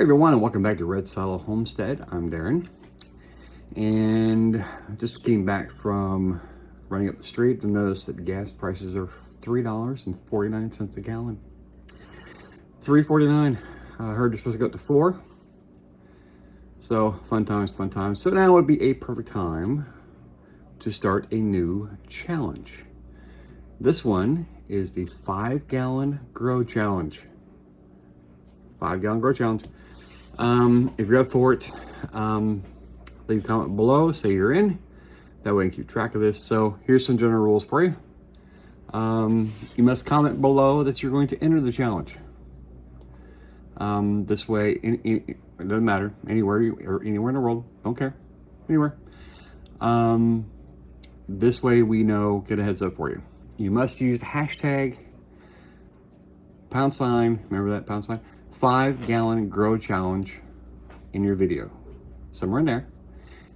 everyone, and welcome back to RedSiloHomestead. I'm Darren, and just came back from running up the street to notice that gas prices are $3.49 a gallon. $3.49. I heard they're supposed to go up to $4. So fun times, fun times. So now would be a perfect time to start a new challenge. This one is the 5-gallon grow challenge. 5-gallon grow challenge. If you're up for it, leave a comment below, say you're in. That way you can keep track of this. So here's some general rules for you. You must comment below that you're going to enter the challenge. This way, it doesn't matter, anywhere in the world, don't care, anywhere. This way we know, get a heads up for you. You must use hashtag #, remember that #, 5-gallon grow challenge in your video, somewhere in there.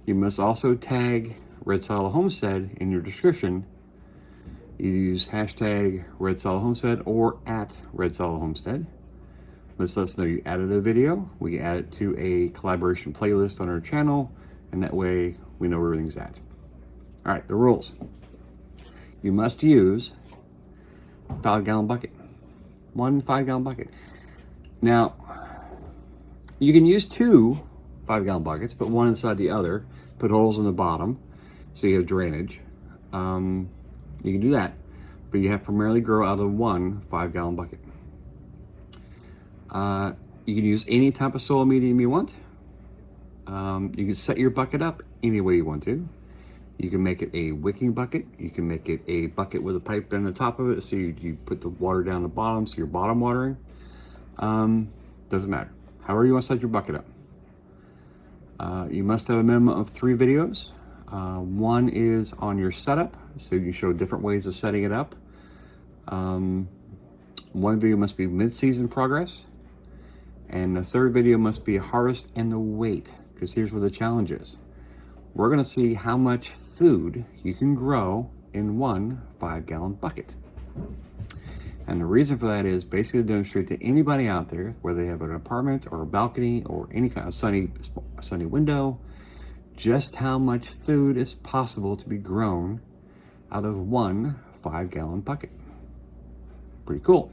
You must also tag RedSiloHomestead in your description. You use hashtag RedSiloHomestead or @RedSiloHomestead. This lets us know you added a video. We add it to a collaboration playlist on our channel, and that way we know where everything's at. All right, the rules. You must use a 5-gallon bucket. One 5-gallon bucket. Now, you can use two 5-gallon buckets, put one inside the other, put holes in the bottom so you have drainage. You can do that, but you have to primarily grow out of one 5-gallon bucket. You can use any type of soil medium you want. You can set your bucket up any way you want to. You can make it a wicking bucket. You can make it a bucket with a pipe in the top of it, so you put the water down the bottom, so you're bottom watering. Doesn't matter. However you want to set your bucket up. You must have a minimum of 3 videos. One is on your setup, so you can show different ways of setting it up. One video must be mid-season progress. And the third video must be a harvest and the weight, because here's where the challenge is. We're going to see how much food you can grow in one 5-gallon bucket. And the reason for that is basically to demonstrate to anybody out there, whether they have an apartment or a balcony or any kind of sunny window, just how much food is possible to be grown out of one 5-gallon bucket. Pretty cool.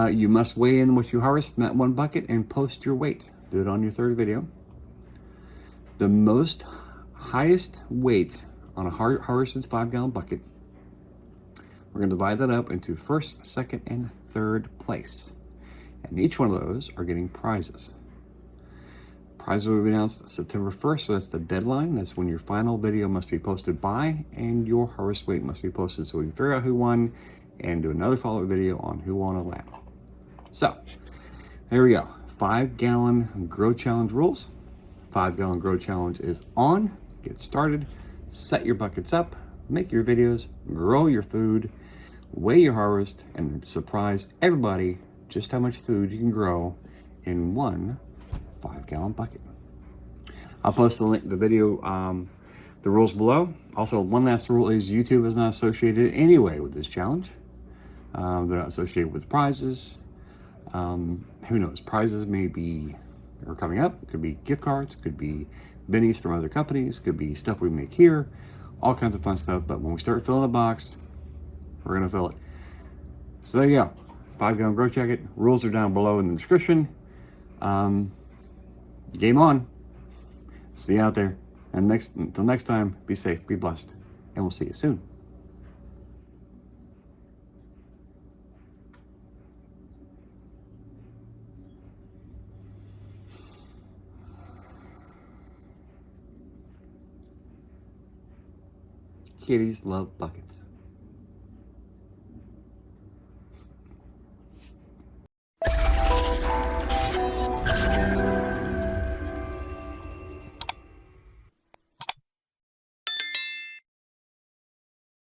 You must weigh in what you harvest from that one bucket and post your weight. Do it on your third video. The highest weight on a harvested 5-gallon bucket, we're going to divide that up into first, second, and third place. And each one of those are getting prizes. Prizes will be announced September 1st, so that's the deadline. That's when your final video must be posted by, and your harvest weight must be posted so we can figure out who won and do another follow-up video on who won a lap. So, there we go. 5-gallon grow challenge rules. 5-gallon grow challenge is on. Get started. Set your buckets up. Make your videos. Grow your food. Weigh your harvest. And surprise everybody just how much food you can grow in one 5-gallon bucket. I'll post the link, the video, the rules below. Also, one last rule is YouTube is not associated in any way with this challenge. They're not associated with prizes. Who knows? Prizes are coming up. It could be gift cards. It could be bennies from other companies. It could be stuff we make here. All kinds of fun stuff. But when we start filling a box, we're going to fill it. So there you go. 5-gallon grow jacket. Rules are down below in the description. Game on. See you out there. And until next time, be safe, be blessed, and we'll see you soon. Kitties love buckets.